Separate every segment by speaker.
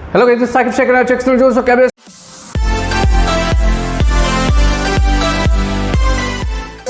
Speaker 1: Hello guys, Saqib Sheikh है, check जो सो cabinet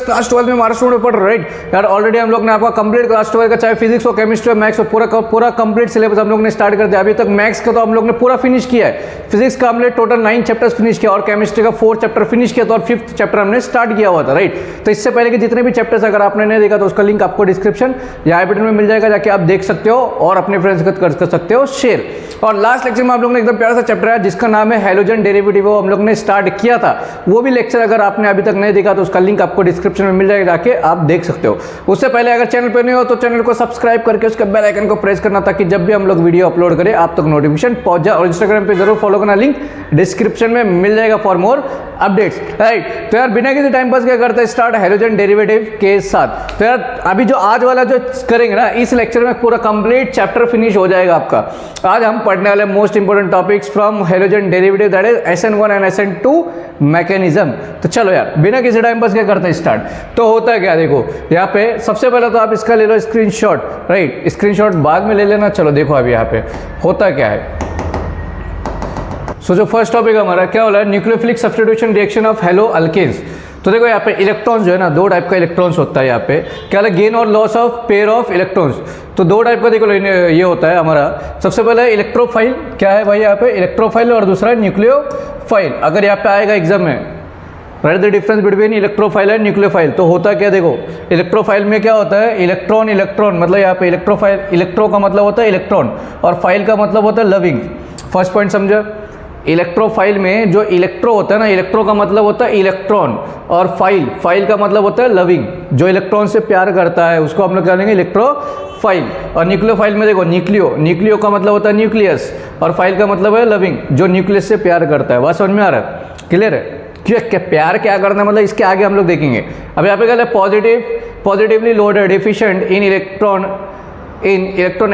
Speaker 1: class 12 में हमारा स्टूडेंट पढ़ रहे राइट यार। ऑलरेडी हम लोग ने आपका कंप्लीट क्लास 12 का चाहे फिजिक्स हो, केमिस्ट्री हो, मैथ्स हो, पूरा कंप्लीट सिलेबस हम लोग ने स्टार्ट कर दिया। अभी तक मैथ्स का तो हम लोग ने पूरा फिनिश किया है, फिजिक्स का हमने टोटल 9 चैप्टर्स फिनिश किया और केमिस्ट्री का 4 चैप्टर फिनिश किया, तो और 5th चैप्टर हमने स्टार्ट किया हुआ था राइट। तो इससे पहले के जितने भी चैप्टर्स अगर आपने नहीं देखा तो उसका लिंक आपको डिस्क्रिप्शन या आई बटन में मिल जाएगा, जाके आप देख सकते हो और अपने फ्रेंड्स के साथ कर सकते हो शेयर। और लास्ट लेक्चर में आप लोग ने एकदम प्यारा सा चैप्टर है जिसका नाम है हैलोजन डेरिवेटिव, वो हम लोग ने स्टार्ट किया था। वो भी लेक्चर अगर आपने अभी तक नहीं देखा तो उसका लिंक आपको डिस्क्रिप्शन में मिल जाएगा, जाके आप देख सकते हो। उससे पहले अगर चैनल पर नहीं हो तो चैनल को सब्सक्राइब करके उसके बेल आइकन को प्रेस करना, ताकि जब भी हम लोग वीडियो अपलोड करें आप तक नोटिफिकेशन पहुंच जाए। और इंस्टाग्राम पे जरूर फॉलो करना, लिंक डिस्क्रिप्शन में मिल जाएगा फॉर मोर अपडेट्स राइट। तो यार बिना किसी टाइम पास क्या करते हैं, स्टार्ट हैलोजन डेरिवेटिव के साथ। तो यार अभी जो आज वाला जो करेंगे ना, इस लेक्चर में पूरा कंप्लीट चैप्टर फिनिश हो जाएगा आपका। आज हम पढ़ने वाले most important topics from halogen derivative, that is SN1 and SN2 mechanism. तो चलो यार बिना किसी टाइम पास क्या करते हैं, स्टार्ट। तो होता है क्या, देखो यहाँ पे सबसे पहले तो आप इसका ले लो स्क्रीनशॉट राइट। स्क्रीनशॉट बाद में ले लेना। चलो देखो अभी यहाँ पे होता क्या है। सो जो फर्स्ट टॉपिक हमारा क्या हो रहा है, nucleophilic substitution reaction of haloalkanes. तो देखो यहाँ पे इलेक्ट्रॉन्स जो है ना, 2 टाइप का इलेक्ट्रॉन्स होता है यहाँ पे। क्या है, गेन और loss of pair of electrons. तो 2 टाइप का देखो ये होता है हमारा। सबसे पहले इलेक्ट्रोफाइल, क्या है भाई यहाँ पे इलेक्ट्रोफाइल, और दूसरा है न्यूक्लियोफाइल। अगर यहाँ पे आएगा एग्जाम में, right the difference between electrophile and nucleophile. तो होता क्या, देखो इलेक्ट्रोफाइल में क्या होता है, इलेक्ट्रॉन मतलब यहाँ पे इलेक्ट्रोफाइल, इलेक्ट्रो का मतलब होता है इलेक्ट्रॉन और फाइल का मतलब होता है लविंग। फर्स्ट पॉइंट समझा। इलेक्ट्रोफाइल में जो इलेक्ट्रो होता है ना, इलेक्ट्रो का मतलब होता है इलेक्ट्रॉन और फाइल का मतलब होता है लविंग। जो इलेक्ट्रॉन से प्यार करता है उसको हम लोग क्या लेंगे, इलेक्ट्रोफाइल। और न्यूक्लियोफाइल में देखो न्यूक्लियो का मतलब होता है न्यूक्लियस और फाइल का मतलब है लविंग, जो न्यूक्लियस से प्यार करता है। बात समझ में आ रहा है, क्लियर है। क्या प्यार क्या करना मतलब इसके आगे हम लोग देखेंगे। अब यहाँ पे क्या है, positively loaded efficient in electron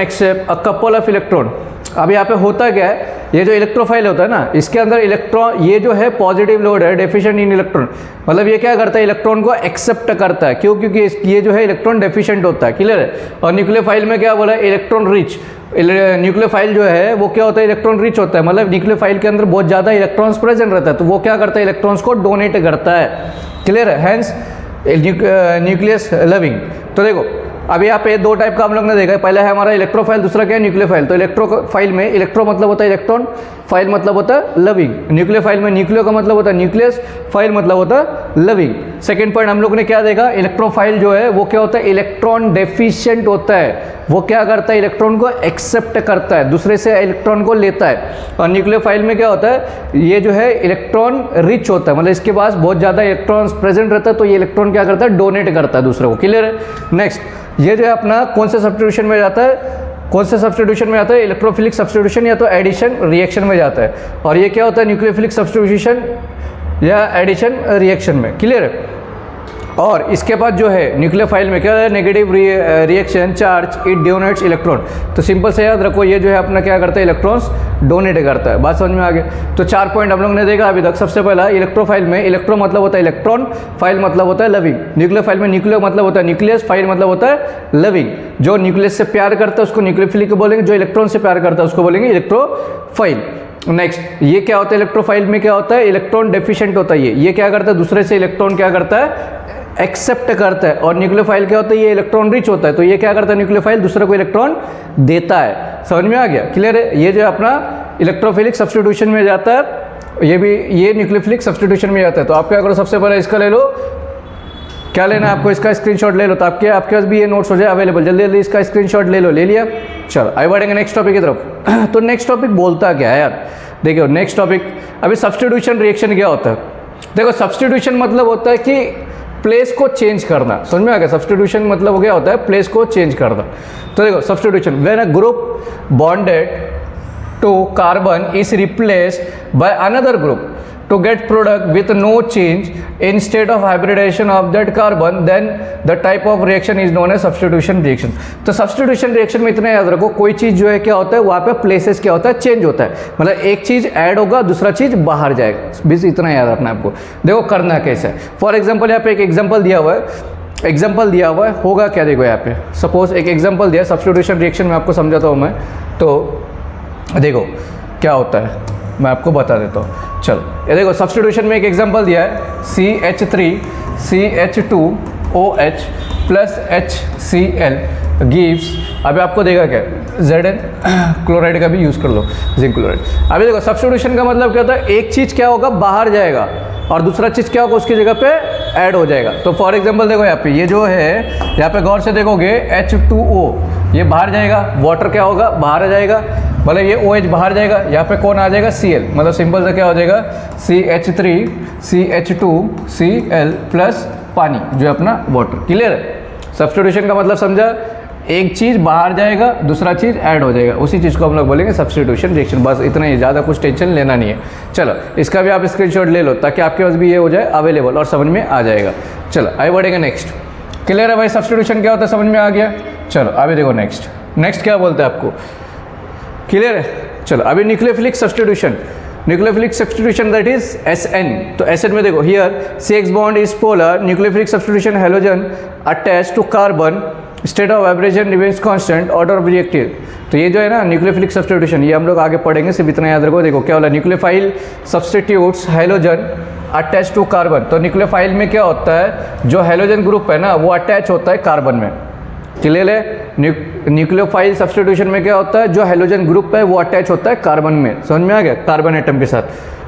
Speaker 1: accept a couple of electron. अब यहाँ पे होता क्या है, ये जो इलेक्ट्रोफाइल होता है ना, इसके अंदर इलेक्ट्रॉन, ये जो है पॉजिटिव लोड है, डेफिशिएंट इन इलेक्ट्रॉन, मतलब ये क्या करता है, इलेक्ट्रॉन को एक्सेप्ट करता है। क्यों? क्योंकि ये जो है इलेक्ट्रॉन डेफिशिएंट होता है, क्लियर है। और न्यूक्लियोफाइल में क्या बोला, इलेक्ट्रॉन रिच। न्यूक्लियोफाइल जो है वो क्या होता है, इलेक्ट्रॉन रिच होता है, मतलब न्यूक्लियोफाइल के अंदर बहुत ज़्यादा इलेक्ट्रॉन्स प्रेजेंट रहता है, तो वो क्या करता है, इलेक्ट्रॉन्स को डोनेट करता है, क्लियर है। Hence nucleus loving. तो देखो अभी यहाँ पे 2 टाइप का हम लोग ने देखा है। पहला है हमारा इलेक्ट्रोफाइल, दूसरा क्या है न्यूक्लियोफाइल। तो इलेक्ट्रोफाइल में इलेक्ट्रो मतलब होता है इलेक्ट्रॉन, फाइल मतलब होता है लविंग। न्यूक्लियोफाइल में न्यूक्लियो का मतलब होता है न्यूक्लियस, फाइल मतलब होता है लविंग। सेकंड पॉइंट हम लोग ने क्या देखा, इलेक्ट्रोफाइल जो है वो क्या होता है, इलेक्ट्रॉन डेफिशिएंट होता है। वो क्या करता है, इलेक्ट्रॉन को एक्सेप्ट करता है, दूसरे से इलेक्ट्रॉन को लेता है। और न्यूक्लियोफाइल में क्या होता है, ये जो है इलेक्ट्रॉन रिच होता है, मतलब इसके पास बहुत ज़्यादा इलेक्ट्रॉन्स प्रेजेंट रहता है, तो ये इलेक्ट्रॉन क्या करता है, डोनेट करता है दूसरे को, क्लियर है। नेक्स्ट ये जो है अपना कौन से सब्स्टिट्यूशन में जाता है, इलेक्ट्रोफिलिक सब्स्टिट्यूशन या तो एडिशन रिएक्शन में जाता है। और ये क्या होता है, न्यूक्लियोफिलिक सब्स्टिट्यूशन या एडिशन रिएक्शन में, क्लियर है। और इसके बाद जो है न्यूक्लियोफाइल में क्या है, negative reaction charge, it donates electron. तो सिंपल से याद रखो, ये जो है अपना क्या करता है, इलेक्ट्रॉन्स डोनेट करता है। बात समझ में आ गई। तो 4 पॉइंट हम लोग ने देखा अभी तक। सबसे पहला इलेक्ट्रोफाइल में इलेक्ट्रो मतलब होता है इलेक्ट्रॉन, फाइल मतलब होता है लविंग। न्यूक्लियोफाइल में न्यूक्लियो मतलब होता है न्यूक्लियस, फाइल मतलब होता है लविंग। जो न्यूक्लियस से प्यार करता है उसको न्यूक्लियोफिलिक बोलेंगे, जो इलेक्ट्रॉन से प्यार करता है उसको बोलेंगे इलेक्ट्रोफाइल। नेक्स्ट ये क्या होता है, इलेक्ट्रोफाइल में क्या होता है, इलेक्ट्रॉन डेफिशिएंट होता है। ये क्या करता है, दूसरे से इलेक्ट्रॉन क्या करता है, एक्सेप्ट करता है। और न्यूक्लियोफाइल क्या होता है, ये इलेक्ट्रॉन रिच होता है, तो ये क्या करता है, न्यूक्लियोफाइल दूसरे को इलेक्ट्रॉन देता है। समझ में आ गया, क्लियर है। ये जो अपना इलेक्ट्रोफिलिक सब्स्टिट्यूशन में जाता है, ये न्यूक्लियोफिलिक सब्स्टिट्यूशन में जाता है। तो आप क्या करो, सबसे पहले इसका ले लो, क्या लेना है आपको, इसका स्क्रीनशॉट ले लो, तो आपके पास भी ये नोट्स हो जाए अवेलेबल। जल्दी जल्दी इसका स्क्रीनशॉट ले लो, ले लिया। चलो आगे बढ़ेंगे नेक्स्ट टॉपिक की तरफ। तो नेक्स्ट टॉपिक बोलता क्या है यार, देखिए नेक्स्ट टॉपिक अभी सब्स्टिट्यूशन रिएक्शन क्या होता है। देखो सब्स्टिट्यूशन मतलब होता है कि प्लेस को चेंज करना। समझ में आ गया, सब्स्टिट्यूशन मतलब क्या होता है, प्लेस को चेंज करना। तो देखो substitution, when a group bonded to carbon is replaced by another group to get product with no change in state of hybridization of that carbon, then the type of reaction is known as substitution reaction। तो substitution reaction में इतना याद रखो, कोई चीज़ जो है क्या होता है, वहाँ पे प्लेसेस क्या होता है, चेंज होता है। मतलब एक चीज़ ऐड होगा, दूसरा चीज़ बाहर जाएगा, बस इतना याद रखना है आपको। देखो करना कैसे है। फॉर एग्जाम्पल यहाँ पे एक एग्जाम्पल दिया हुआ है, होगा क्या, देखो यहाँ पे सपोज एक एग्जाम्पल दिया है, सब्स्टिट्यूशन रिएक्शन में आपको समझाता हूँ मैं। तो देखो क्या होता है मैं आपको बता देता हूँ। चलो ये देखो सब्स्टिट्यूशन में एक एग्जांपल दिया है CH3CH2OH प्लस HCl गिव्स, अभी आपको देगा क्या Zn क्लोराइड का भी यूज़ कर लो, जिंक क्लोराइड। अभी देखो सब्स्टिट्यूशन का मतलब क्या होता है, एक चीज़ क्या होगा बाहर जाएगा और दूसरा चीज़ क्या होगा उसकी जगह पे ऐड हो जाएगा। तो फॉर एग्जांपल देखो यहाँ पे ये जो है, यहाँ पे गौर से देखोगे H2O ये बाहर जाएगा, वाटर क्या होगा बाहर आ जाएगा, मतलब ये OH बाहर जाएगा, यहाँ पे कौन आ जाएगा Cl, मतलब सिंपल सा क्या हो जाएगा CH3CH2Cl प्लस पानी जो है अपना वाटर। क्लियर है? सब्स्टिट्यूशन का मतलब समझा, एक चीज़ बाहर जाएगा दूसरा चीज़ ऐड हो जाएगा, उसी चीज़ को हम लोग बोलेंगे सब्स्टिट्यूशन रिएक्शन। बस इतना ही, ज़्यादा कुछ टेंशन लेना नहीं है। चलो इसका भी आप स्क्रीनशॉट ले लो ताकि आपके पास भी ये हो जाए अवेलेबल और समझ में आ जाएगा। चलो आगे बढ़ेंगे नेक्स्ट। क्लियर है भाई, सब्स्टिट्यूशन क्या होता है समझ में आ गया। चलो अभी देखो नेक्स्ट क्या बोलते हैं आपको, क्लियर है। चलो अभी nucleophilic substitution, nucleophilic substitution that is SN। तो SN में देखो here CX bond is polar, nucleophilic substitution halogen attach to carbon, state of vibration remains constant, order of reactive. तो ये जो है ना न्यूक्लियोफिलिक सब्स्टिट्यूशन, ये हम लोग आगे पढ़ेंगे, सिर्फ इतना याद रखो। देखो क्या बोला, nucleophile substitutes halogen attach to carbon. तो न्यूक्लियोफाइल में क्या होता है, जो हैलोजन ग्रुप है ना वो अटैच होता है कार्बन में। क्लियर है? न्यूक्लियोफाइल सब्स्टिट्यूशन में क्या होता है, जो हैलोजन ग्रुप है वो अटैच होता है कार्बन में, समझ में आ गया, कार्बन एटम के साथ,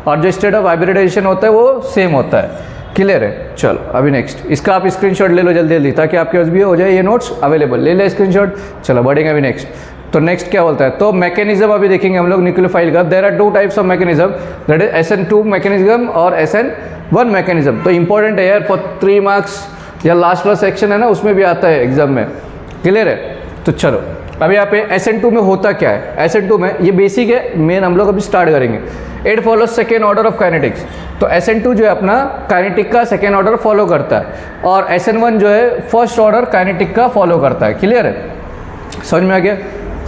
Speaker 1: और जो स्टेट ऑफ हाइब्रिडाइजेशन होता है वो सेम होता है। क्लियर है? चलो अभी नेक्स्ट, इसका आप स्क्रीनशॉट ले लो जल्दी जल्दी ताकि आपके पास भी हो जाए ये नोट्स अवेलेबल, ले ले स्क्रीनशॉट। चलो बढ़ेंगे अभी नेक्स्ट। तो नेक्स्ट क्या बोलता है, तो मैकेनिज्म अभी देखेंगे हम लोग न्यूक्लियोफाइल का। There are 2 types of mechanism, that is SN2 mechanism और SN1 मैकेनिज्म। तो इंपॉर्टेंट है यार, फॉर 3 मार्क्स या लास्ट वाला सेक्शन है ना उसमें भी आता है एग्जाम में। क्लियर है? तो चलो अभी यहाँ पे SN2 में होता क्या है। SN2 में ये बेसिक है, मेन हम लोग अभी स्टार्ट करेंगे। It follows second order of kinetics. तो SN2 जो है अपना काइनेटिक का सेकेंड ऑर्डर फॉलो करता है, और SN1 जो है फर्स्ट ऑर्डर काइनेटिक का फॉलो करता है। क्लियर है? समझ में आ गया?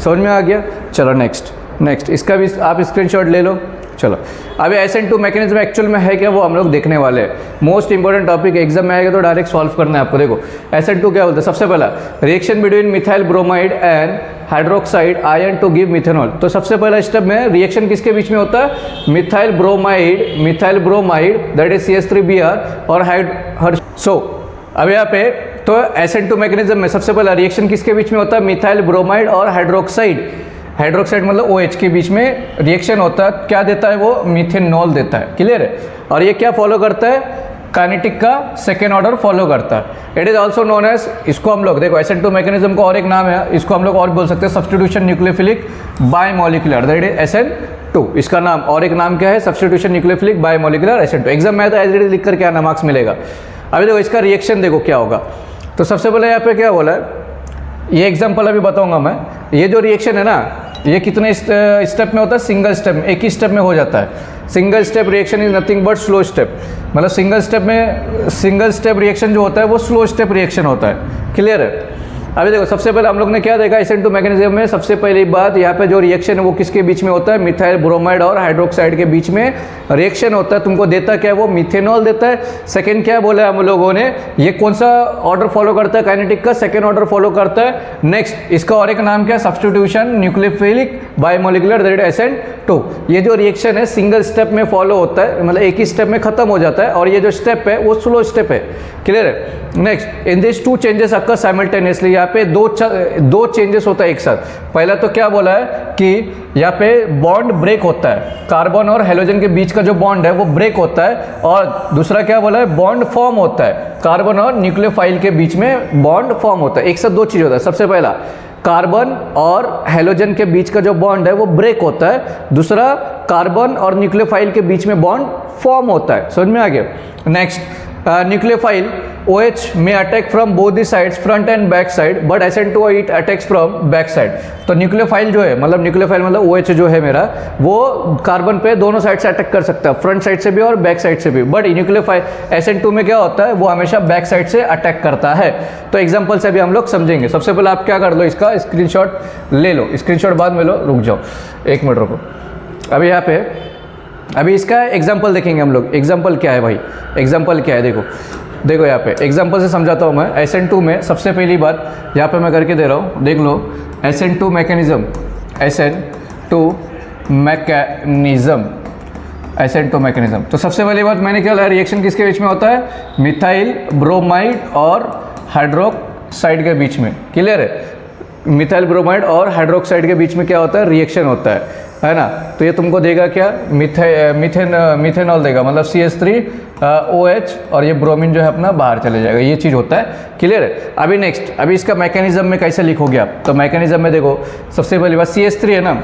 Speaker 1: समझ में आ गया। चलो नेक्स्ट इसका भी आप स्क्रीनशॉट ले लो। चलो अभी SN2 मैकेनिज्म एक्चुअल में है क्या वो हम लोग देखने वाले हैं। मोस्ट इंपॉर्टेंट टॉपिक एग्जाम में आएगा तो डायरेक्ट सॉल्व करना है आपको। देखो SN2 क्या बोलते हैं, सबसे पहला reaction between methyl bromide and hydroxide ion to give methanol. तो सबसे पहला स्टेप में रिएक्शन किसके बीच में होता है, methyl bromide that is CH3Br और सो अब यहाँ पे तो SN2 मैकेनिज्म में सबसे पहला रिएक्शन किसके बीच में होता है, मिथाइल ब्रोमाइड और हाइड्रोक्साइड मतलब OH के बीच में रिएक्शन होता है। क्या देता है वो, मिथेनॉल देता है। क्लियर है? और ये क्या फॉलो करता है, काइनेटिक का सेकेंड ऑर्डर फॉलो करता है। It is also known as, इसको हम लोग देखो SN2 मैकेनिज्म का और एक नाम है, इसको हम लोग और बोल सकते हैं substitution nucleophilic bimolecular, that is SN2। इसका नाम और एक नाम क्या है, substitution nucleophilic bimolecular SN2। Exam में तो एज इट इज लिख कर क्या ना मार्क्स मिलेगा। अभी देखो इसका रिएक्शन देखो क्या होगा। तो सबसे पहले यहाँ पे क्या बोला है, ये एग्जाम्पल अभी बताऊंगा मैं। ये जो रिएक्शन है ना ये कितने स्टेप में होता है, सिंगल स्टेप में, एक ही स्टेप में हो जाता है। Single step reaction is nothing but slow step, मतलब सिंगल स्टेप रिएक्शन जो होता है वो स्लो स्टेप रिएक्शन होता है। क्लियर है? अभी देखो सबसे पहले हम लोग ने क्या देखा SN2 मैकेनिज्म में, सबसे पहली बात यहाँ पे जो रिएक्शन है वो किसके बीच में होता है, मिथाइल ब्रोमाइड और हाइड्रोक्साइड के बीच में रिएक्शन होता है। तुमको देता क्या है वो, मिथेनॉल देता है। सेकंड क्या बोला है हम लोगों ने, ये कौन सा ऑर्डर फॉलो करता है, काइनेटिक का सेकंड ऑर्डर फॉलो करता है। नेक्स्ट इसका और एक नाम क्या है, substitution nucleophilic bimolecular that is SN2। ये जो रिएक्शन है सिंगल स्टेप में फॉलो होता है, मतलब एक ही स्टेप में खत्म हो जाता है, और ये जो स्टेप है वो स्लो स्टेप है। क्लियर है? Next in this 2 changes occur simultaneously, यहाँ पे दो चेंजेस होता है एक साथ। पहला तो क्या बोला है कि यहाँ पे बॉन्ड ब्रेक होता है, कार्बन और हेलोजन के बीच का जो बॉन्ड है वो ब्रेक होता है, और दूसरा क्या बोला है, बॉन्ड फॉर्म होता है, कार्बन और न्यूक्लियोफाइल के बीच में बॉन्ड फॉर्म होता है। एक साथ 2 चीज होता है। सबसे पहला कार्बन और हेलोजन के बीच का जो बॉन्ड है वो ब्रेक होता है, दूसरा कार्बन और न्यूक्लियोफाइल के बीच में बॉन्ड फॉर्म होता है। समझ में आ गया? Next nucleophile OH may attack from both the sides, front and back side, but SN2 it attacks from back side। तो न्यूक्लियोफाइल जो है, मतलब न्यूक्लियोफाइल मतलब OH जो है मेरा, वो कार्बन पे दोनों साइड से अटैक कर सकता है, फ्रंट साइड से भी और बैक साइड से भी। बट न्यूक्लियोफाइल SN2 में क्या होता है, वो हमेशा बैक साइड से अटैक करता है। तो एग्जाम्पल से भी हम लोग समझेंगे। सबसे पहले आप क्या कर लो, इसका स्क्रीनशॉट ले लो, स्क्रीनशॉट बाद में लो, रुक जाओ 1 मिनट रुको। अभी यहाँ पे अभी इसका एग्जाम्पल देखेंगे हम लोग। एग्जाम्पल क्या है भाई, एग्जाम्पल क्या है, देखो यहाँ पे एग्जाम्पल से समझाता हूँ मैं। SN2 में सबसे पहली बात यहाँ पे मैं करके दे रहा हूँ, देख लो। SN2 mechanism, SN2 mechanism, SN2 mechanism. तो सबसे पहली बात मैंने क्या बोला, रिएक्शन किसके बीच में होता है, मिथाइल ब्रोमाइड और हाइड्रोक्साइड के बीच में, क्लियर है, मिथाइल ब्रोमाइड और हाइड्रोक्साइड के बीच में क्या होता है, रिएक्शन होता है ना। तो ये तुमको देगा क्या, मिथेनॉल देगा, मतलब CH3OH, और ये ब्रोमीन जो है अपना बाहर चले जाएगा, ये चीज़ होता है, क्लियर है। अभी नेक्स्ट, अभी इसका मैकेनिज्म में कैसे लिखोगे आप, तो मैकेनिज्म में देखो, सबसे पहली बात CH3 है ना,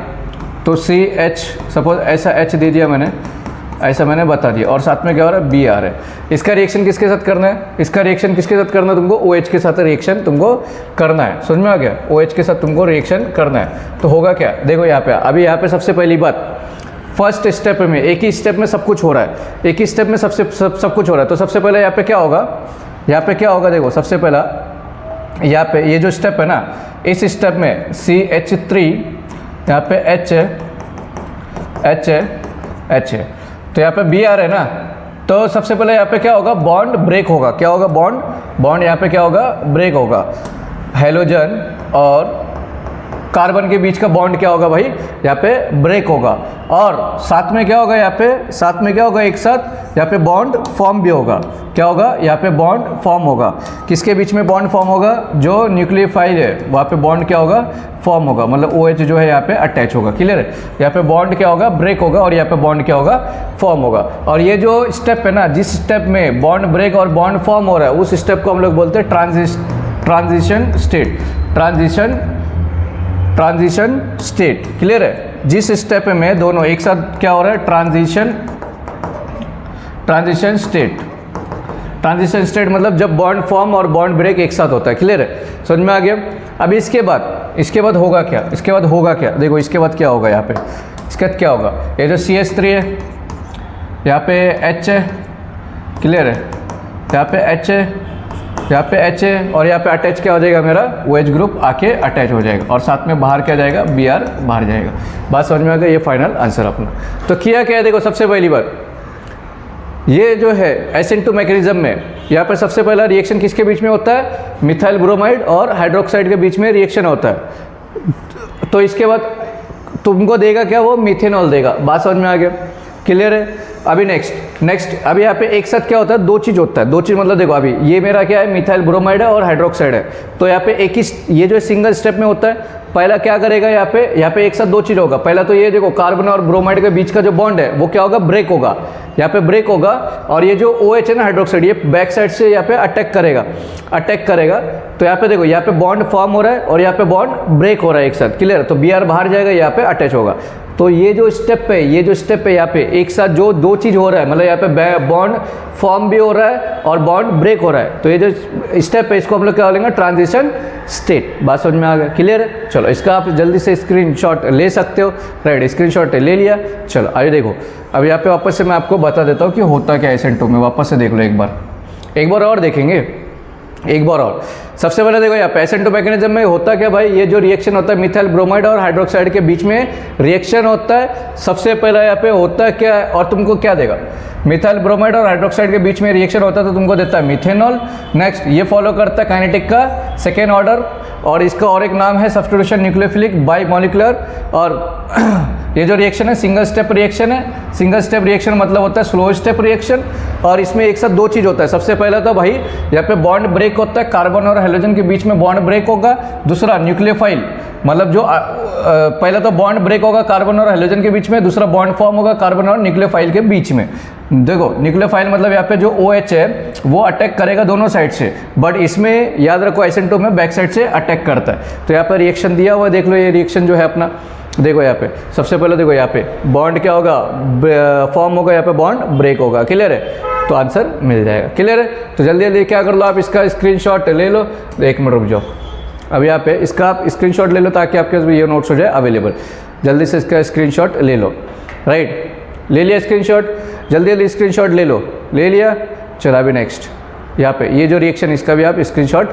Speaker 1: तो CH, सपोज ऐसा H दे दिया मैंने, ऐसा मैंने बता दिया, और साथ में क्या हो रहा है, Br है। इसका रिएक्शन किसके साथ करना है, इसका रिएक्शन किसके साथ करना है तुमको, OH के साथ रिएक्शन तुमको करना है, समझ में आ गया, OH के साथ तुमको रिएक्शन करना है। तो होगा क्या, देखो यहाँ पे, अभी यहाँ पे सबसे पहली बात, फर्स्ट स्टेप में, एक ही स्टेप में सब कुछ हो रहा है, एक ही स्टेप में सब कुछ हो रहा है। तो सबसे पहले यहाँ पे क्या होगा, यहाँ पे क्या होगा, देखो सबसे पहला यहाँ पे ये जो स्टेप है ना, इस स्टेप में CH3, यहाँ पे H है, तो यहाँ पे Br है ना, तो सबसे पहले यहाँ पे क्या होगा, बॉन्ड ब्रेक होगा, क्या होगा, बॉन्ड यहाँ पे क्या होगा, ब्रेक होगा, हेलोजन और कार्बन के बीच का बॉन्ड क्या होगा भाई, यहाँ पे ब्रेक होगा, और साथ में क्या होगा, साथ में क्या होगा, एक साथ यहाँ पे बॉन्ड फॉर्म भी होगा, क्या होगा, यहाँ पे बॉन्ड फॉर्म होगा, किसके बीच में बॉन्ड फॉर्म होगा, जो न्यूक्लियोफाइल है वहाँ पे बॉन्ड क्या होगा, फॉर्म होगा, मतलब OH जो है यहाँ पे अटैच होगा, क्लियर है। यहाँ पे बॉन्ड क्या होगा, ब्रेक होगा, और यहाँ पे बॉन्ड क्या होगा, फॉर्म होगा। और ये जो स्टेप है ना, जिस स्टेप में बॉन्ड ब्रेक और बॉन्ड फॉर्म हो रहा है, उस स्टेप को हम लोग बोलते हैं ट्रांजिशन स्टेट, क्लियर है। जिस स्टेप में दोनों एक साथ क्या हो रहा है, ट्रांजिशन स्टेट मतलब जब बॉन्ड फॉर्म और बॉन्ड ब्रेक एक साथ होता है, क्लियर है, समझ में आ गया। अभी इसके बाद होगा क्या, देखो इसके बाद क्या होगा, यहाँ पे इसके बाद क्या होगा, ये जो CH3 है, यहाँ पे H है, क्लियर है, यहाँ पे H है, यहाँ पे H है, और यहाँ पे अटैच क्या हो जाएगा, मेरा OH ग्रुप आके अटैच हो जाएगा, और साथ में बाहर क्या जाएगा, Br बाहर जाएगा। बात समझ में आ गया, ये फाइनल आंसर अपना। तो किया क्या है, देखो सबसे पहली बात, ये जो है SN2 मैकेनिज्म में, यहाँ पर सबसे पहला रिएक्शन किसके बीच में होता है, मिथाइल ब्रोमाइड और हाइड्रोक्साइड के बीच में रिएक्शन होता है। तो इसके बाद तुमको देगा क्या, वो मिथेनॉल देगा। बात समझ में आ गया, क्लियर है। अभी नेक्स्ट अभी यहाँ पे एक साथ क्या होता है, दो चीज़ होता है, दो चीज़ मतलब देखो, अभी ये मेरा क्या है, मिथाइल ब्रोमाइड है और हाइड्रोक्साइड है। तो यहाँ पे एक ही, ये जो सिंगल स्टेप में होता है, पहला क्या करेगा, यहाँ पे एक साथ दो चीज़ होगा। पहला तो ये देखो, कार्बन और ब्रोमाइड के बीच का जो बॉन्ड है वो क्या होगा, ब्रेक होगा, यहाँ पे ब्रेक होगा, और ये जो OH है ना, हाइड्रोक्साइड, ये बैक साइड से यहाँ पे अटैक करेगा। तो यहाँ पे देखो, यहाँ पे बॉन्ड फॉर्म हो रहा है और यहाँ पे बॉन्ड ब्रेक हो रहा है एक साथ, क्लियर। तो Br बाहर जाएगा, यहाँ पे अटैच होगा। तो ये जो स्टेप है यहाँ पे एक साथ जो दो चीज़ हो रहा है, मतलब यहाँ पे बॉन्ड फॉर्म भी हो रहा है और बॉन्ड ब्रेक हो रहा है। तो ये जो स्टेप है, इसको हम लोग क्या बोलेंगे, ट्रांजिशन स्टेट। बात समझ में आ गया, क्लियर है। चलो, इसका आप जल्दी से स्क्रीनशॉट ले सकते हो, राइट, स्क्रीनशॉट ले लिया। चलो आइए देखो, अब यहाँ पे वापस से मैं आपको बता देता हूँ कि होता क्या है SN2 में। वापस से देख लो एक बार और देखेंगे, एक बार और। सबसे पहले देखो, यहाँ पे SN2 मैकेनिज्म में होता क्या भाई, ये जो रिएक्शन होता है मिथाइल ब्रोमाइड और हाइड्रोक्साइड के बीच में रिएक्शन होता है। सबसे पहला यहाँ पे होता है क्या, और तुमको क्या देगा, मिथाइल ब्रोमाइड और हाइड्रोक्साइड के बीच में रिएक्शन होता है तो तुमको देता है मिथेनॉल। नेक्स्ट ये फॉलो करता है काइनेटिक का सेकेंड ऑर्डर, और इसका और एक नाम है सब्स्टिट्यूशन न्यूक्लियोफिलिक बाइमोलिकुलर। और ये जो रिएक्शन है सिंगल स्टेप रिएक्शन है। सिंगल स्टेप रिएक्शन मतलब होता है स्लो स्टेप रिएक्शन, और इसमें एक साथ दो चीज़ होता है। सबसे पहला तो भाई यहाँ पे बॉन्ड ब्रेक होता है, कार्बन और हाइड्रोजन के बीच में बॉन्ड ब्रेक होगा। दूसरा न्यूक्लियोफाइल, मतलब जो पहला तो बॉन्ड ब्रेक होगा कार्बन और हाइड्रोजन के बीच में, दूसरा बॉन्ड फॉर्म होगा कार्बन और न्यूक्लियोफाइल के बीच में। देखो न्यूक्लियोफाइल मतलब यहाँ पे जो OH है वो अटैक करेगा दोनों साइड से, बट इसमें याद रखो SN2 में बैक साइड से अटैक करता है। तो यहाँ पर रिएक्शन दिया हुआ है, देख लो ये रिएक्शन जो है अपना। देखो यहाँ पे सबसे पहले देखो, यहाँ पे बॉन्ड क्या होगा, फॉर्म होगा, यहाँ पे बॉन्ड ब्रेक होगा, क्लियर है। तो आंसर मिल जाएगा, क्लियर है। तो जल्दी जल्दी क्या कर लो, आप इसका स्क्रीनशॉट ले लो। एक मिनट रुक जाओ, अब यहाँ पे इसका आप स्क्रीनशॉट ले लो ताकि आपके पास ये नोट्स हो जाए अवेलेबल। जल्दी से इसका स्क्रीनशॉट ले लो, राइट, ले लिया स्क्रीनशॉट, जल्दी जल्दी स्क्रीनशॉट ले लो, ले लिया। चलो अभी नेक्स्ट यहाँ पे ये जो रिएक्शन, इसका भी आप स्क्रीनशॉट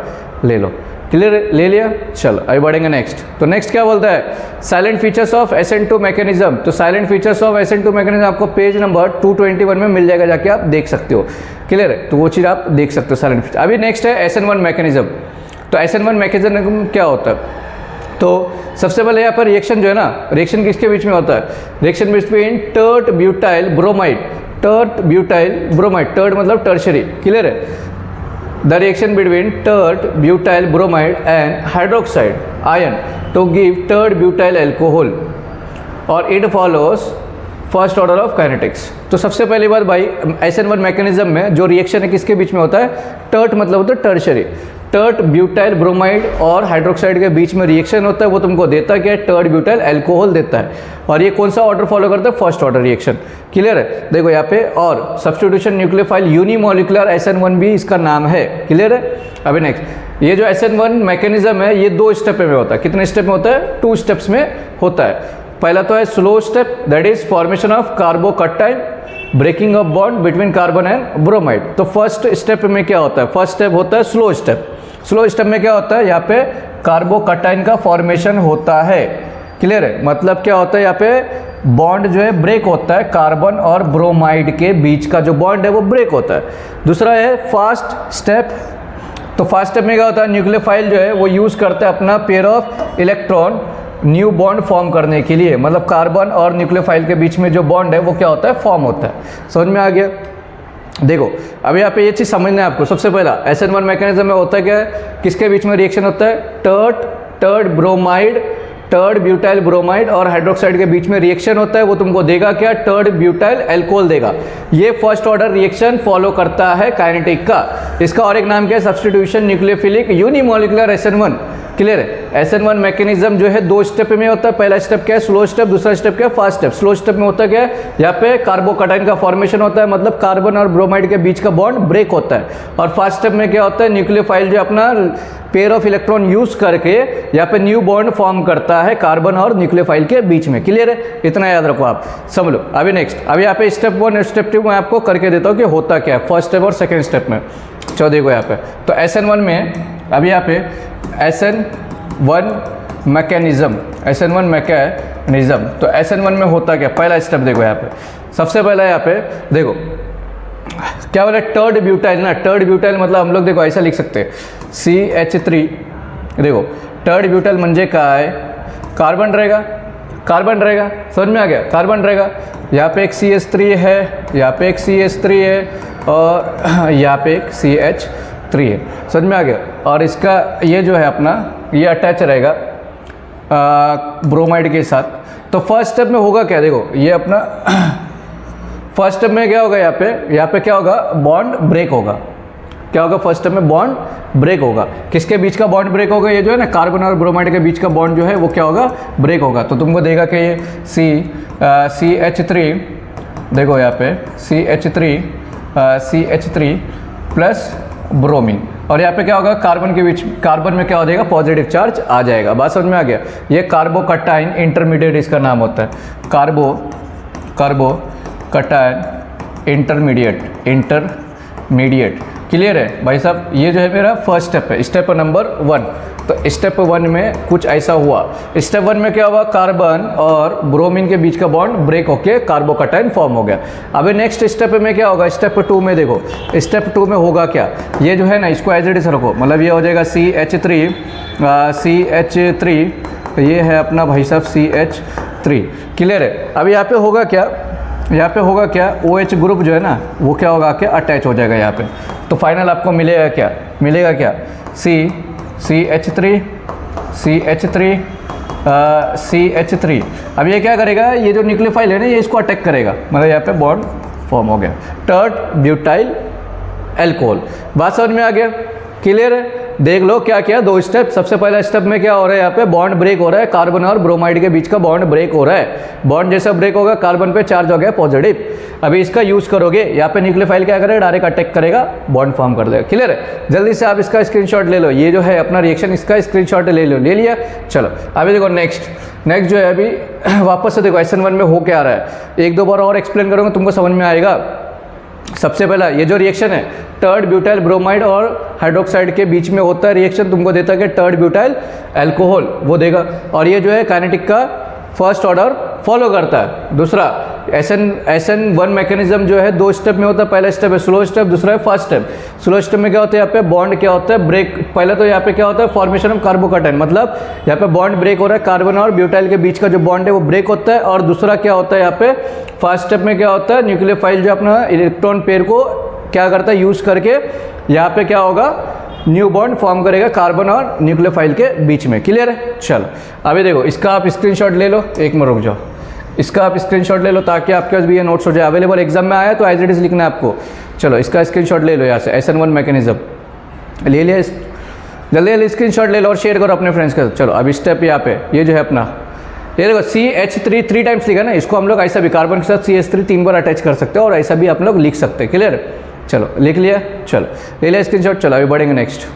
Speaker 1: ले लो, क्लियर, ले लिया। चलो अभी बढ़ेंगे नेक्स्ट। तो नेक्स्ट क्या बोलता है, silent features of SN2 mechanism. तो silent features of SN2 mechanism आपको पेज नंबर 221 में मिल जाएगा, जाके आप देख सकते हो, क्लियर है। तो वो चीज़ आप देख सकते हो साइलेंट फीचर। अभी नेक्स्ट है SN1 मैकेनिज्म। तो SN1 मैकेनिज्म क्या होता है, तो सबसे पहले यहाँ पर रिएक्शन जो है ना, रिएक्शन किसके बीच में होता है? Reaction between tert butyl bromide, tert butyl bromide, tert मतलब टर्शरी, क्लियर है? The reaction between tert butyl bromide and hydroxide ion to give tert butyl alcohol और it follows first order of kinetics. तो सबसे पहली बात भाई, SN1 mechanism में जो रिएक्शन है किसके बीच में होता है? टर्ट मतलब होता है टर्शरी, टर्ट ब्यूटाइल ब्रोमाइड और हाइड्रोक्साइड के बीच में रिएक्शन होता है, वो तुमको देता क्या है? टर्ट ब्यूटाइल अल्कोहल देता है। और ये कौन सा ऑर्डर फॉलो करता है? फर्स्ट ऑर्डर रिएक्शन, क्लियर है? देखो यहाँ पे, और सब्स्टिट्यूशन न्यूक्लियोफाइल यूनिमोलिकुलर SN1 भी इसका नाम है, क्लियर है? अभी नेक्स्ट, ये जो SN1 मैकेनिज्म है ये 2 स्टेप में होता है। कितने स्टेप में होता है? 2 स्टेप्स में होता है। पहला तो है slow step, that is formation of carbocation, breaking of bond between carbon and bromide. तो फर्स्ट स्टेप में क्या होता है? फर्स्ट स्टेप होता है स्लो स्टेप। स्लो स्टेप में क्या होता है? यहाँ पे कार्बोकटाइन का फॉर्मेशन होता है, क्लियर है? मतलब क्या होता है? यहाँ पे बॉन्ड जो है ब्रेक होता है, कार्बन और ब्रोमाइड के बीच का जो बॉन्ड है वो ब्रेक होता है। दूसरा है फास्ट स्टेप। तो फास्ट स्टेप में क्या होता है? न्यूक्लियोफाइल जो है वो यूज़ करता है अपना pair of electron new bond form करने के लिए, मतलब कार्बन और न्यूक्लियोफाइल के बीच में जो बॉन्ड है वो क्या होता है? फॉर्म होता है। समझ में आ गया? देखो अब यहाँ पे ये चीज़ समझना है आपको। सबसे पहला SN1 मैकेनिज्म में होता है क्या है? किसके बीच में रिएक्शन होता है? Tert bromide, tert butyl bromide और हाइड्रोक्साइड के बीच में रिएक्शन होता है, वो तुमको देगा क्या? टर्ट ब्यूटाइल अल्कोहल देगा। ये फर्स्ट ऑर्डर रिएक्शन फॉलो करता है काइनेटिक का। इसका और एक नाम क्या है? Substitution nucleophilic unimolecular SN1, clear है? SN1 मैकेनिज्म जो है 2 स्टेप में होता है। पहला स्टेप क्या है? Slow step. दूसरा स्टेप क्या है? Fast step. स्लो स्टेप में होता है क्या है? यहाँ पे कार्बोकटाइन का फॉर्मेशन होता है, मतलब कार्बन और ब्रोमाइड के बीच का बॉन्ड ब्रेक होता है। और फास्ट स्टेप में क्या होता है? न्यूक्लियोफाइल जो अपना पेयर ऑफ इलेक्ट्रॉन यूज करके यहाँ पे न्यू बॉन्ड फॉर्म करता है कार्बन और न्यूक्लियोफाइल के बीच में, क्लियर है? इतना याद रखो आप, समझ लो। अभी नेक्स्ट, अभी यहाँ पे स्टेप 1 और स्टेप 2 मैं आपको करके देता हूँ कि होता क्या है फर्स्ट स्टेप और सेकेंड स्टेप में। चलो देखो यहाँ पे, तो SN1 में, अभी यहाँ पे SN1 मैकेनिज्म, SN1 मैकेनिज्म, तो SN1 में होता क्या? पहला स्टेप देखो यहाँ पे, सबसे पहला यहाँ पे देखो क्या बोला? टर्ट ब्यूटाइल ना, टर्ट ब्यूटाइल मतलब हम लोग देखो ऐसा लिख सकते हैं CH3। देखो टर्ट ब्यूटाइल म्हणजे काय? कार्बन रहेगा, कार्बन रहेगा, समझ में आ गया? कार्बन रहेगा। यहाँ पे एक CH3 है, यहाँ पे एक CH3 है और यहाँ पे एक CH3 है, समझ में आ गया? और इसका ये जो है अपना ये अटैच रहेगा ब्रोमाइड के साथ। तो फर्स्ट स्टेप में होगा क्या? देखो ये अपना फर्स्ट स्टेप में क्या होगा? यहाँ पे क्या होगा? बॉन्ड ब्रेक होगा। क्या होगा? फर्स्ट स्टेप में बॉन्ड ब्रेक होगा। किसके बीच का बॉन्ड ब्रेक होगा? ये जो है ना कार्बन और ब्रोमाइड के बीच का बॉन्ड जो है वो क्या होगा? ब्रेक होगा। तो तुमको देगा कि ये CH3, देखो यहाँ पे CH3 प्लस ब्रोमीन, और यहाँ पे क्या होगा? कार्बन के बीच, कार्बन में क्या हो जाएगा? पॉजिटिव चार्ज आ जाएगा। बात समझ में आ गया? ये कार्बोकटाइन इंटरमीडिएट इसका नाम होता है, कार्बोकटाइन इंटरमीडिएट, क्लियर है भाई साहब? ये जो है मेरा फर्स्ट स्टेप है, स्टेप नंबर 1। तो स्टेप 1 में कुछ ऐसा हुआ। स्टेप 1 में क्या हुआ? कार्बन और ब्रोमीन के बीच का बॉन्ड ब्रेक होके कार्बोकटाइन फॉर्म हो गया। अभी नेक्स्ट स्टेप में क्या होगा? स्टेप 2 में देखो, स्टेप 2 में होगा क्या? ये जो है ना इसको एज इट इज रखो, मतलब ये हो जाएगा CH3, तो ये है अपना भाई साहब CH3, क्लियर है? अब यहाँ पे होगा क्या? यहाँ पे होगा क्या? OH ग्रुप जो है ना वो क्या होगा? क्या अटैच हो जाएगा यहाँ पे। तो फाइनल आपको मिलेगा क्या? CH3। अब ये क्या करेगा? ये जो न्यूक्लियोफाइल है ना ये इसको अटैक करेगा, मतलब यहाँ पे बॉन्ड फॉर्म हो गया, टर्ट ब्यूटाइल अल्कोहल। बात समझ में आ गया? क्लियर है? देख लो क्या क्या 2 स्टेप। सबसे पहला स्टेप में क्या हो रहा है? यहाँ पे बॉन्ड ब्रेक हो रहा है, कार्बन और ब्रोमाइड के बीच का बॉन्ड ब्रेक हो रहा है। बॉन्ड जैसा ब्रेक होगा कार्बन पे चार्ज हो गया पॉजिटिव। अभी इसका यूज करोगे, यहाँ पे न्यूक्लियोफाइल क्या करेगा? डायरेक्ट अटैक करेगा, बॉन्ड फॉर्म कर देगा, क्लियर है? जल्दी से आप इसका स्क्रीनशॉट ले लो, ये जो है अपना रिएक्शन इसका स्क्रीनशॉट ले लो। ले लिया? चलो अभी देखो नेक्स्ट जो है अभी वापस से देखो SN1 में हो क्या आ रहा है, 1-2 बार और एक्सप्लेन करूँगा तुमको समझ में आएगा। सबसे पहला ये जो रिएक्शन है टर्ट ब्यूटाइल ब्रोमाइड और हाइड्रोक्साइड के बीच में होता है रिएक्शन, तुमको देता है कि टर्ट ब्यूटाइल अल्कोहल वो देगा, और ये जो है काइनेटिक का फर्स्ट ऑर्डर फॉलो करता है। दूसरा SN1 मैकेनिज्म जो है 2 स्टेप में होता है। पहला स्टेप है स्लो स्टेप, दूसरा है फास्ट स्टेप। स्लो स्टेप में क्या होता है, यहाँ पे बॉन्ड क्या होता है, ब्रेक। पहले तो यहाँ पे क्या होता है, फॉर्मेशन ऑफ कार्बोकैटायन, मतलब यहाँ पे बॉन्ड ब्रेक हो रहा है, कार्बन और ब्यूटाइल के बीच का जो बॉन्ड है वो ब्रेक होता है। और दूसरा क्या होता है, यहाँ पे फास्ट स्टेप में क्या होता है, न्यूक्लियोफाइल जो अपना इलेक्ट्रॉन पेयर को क्या करता है, यूज़ करके यहाँ पे क्या होगा, न्यू बॉन्ड फॉर्म करेगा कार्बन और न्यूक्लियोफाइल के बीच में। क्लियर है? चलो अभी देखो, इसका आप स्क्रीनशॉट ले लो, एक मिनट रुक जाओ, इसका आप स्क्रीनशॉट ले लो ताकि आपके पास भी ये नोट्स हो जाए। अवेलेबल एग्जाम में आया तो एज इट इज़ लिखना है आपको। चलो इसका स्क्रीनशॉट ले लो यहाँ से, SN1 मैकेनिज्म ले लिया, जल्दी स्क्रीनशॉट ले लो और शेयर करो अपने फ्रेंड्स के साथ। चलो अभी स्टेप यहाँ पे ये जो है अपना, ये देखो CH3 3 टाइम्स लिखा ना, इसको हम लोग ऐसा भी कार्बन के साथ CH3 3 बार अटैच कर सकते हैं और ऐसा भी आप लोग लिख सकते हैं। क्लियर? चलो लिख लिया, चलो ले लिया स्क्रीनशॉट। चलो अभी बढ़ेंगे नेक्स्ट।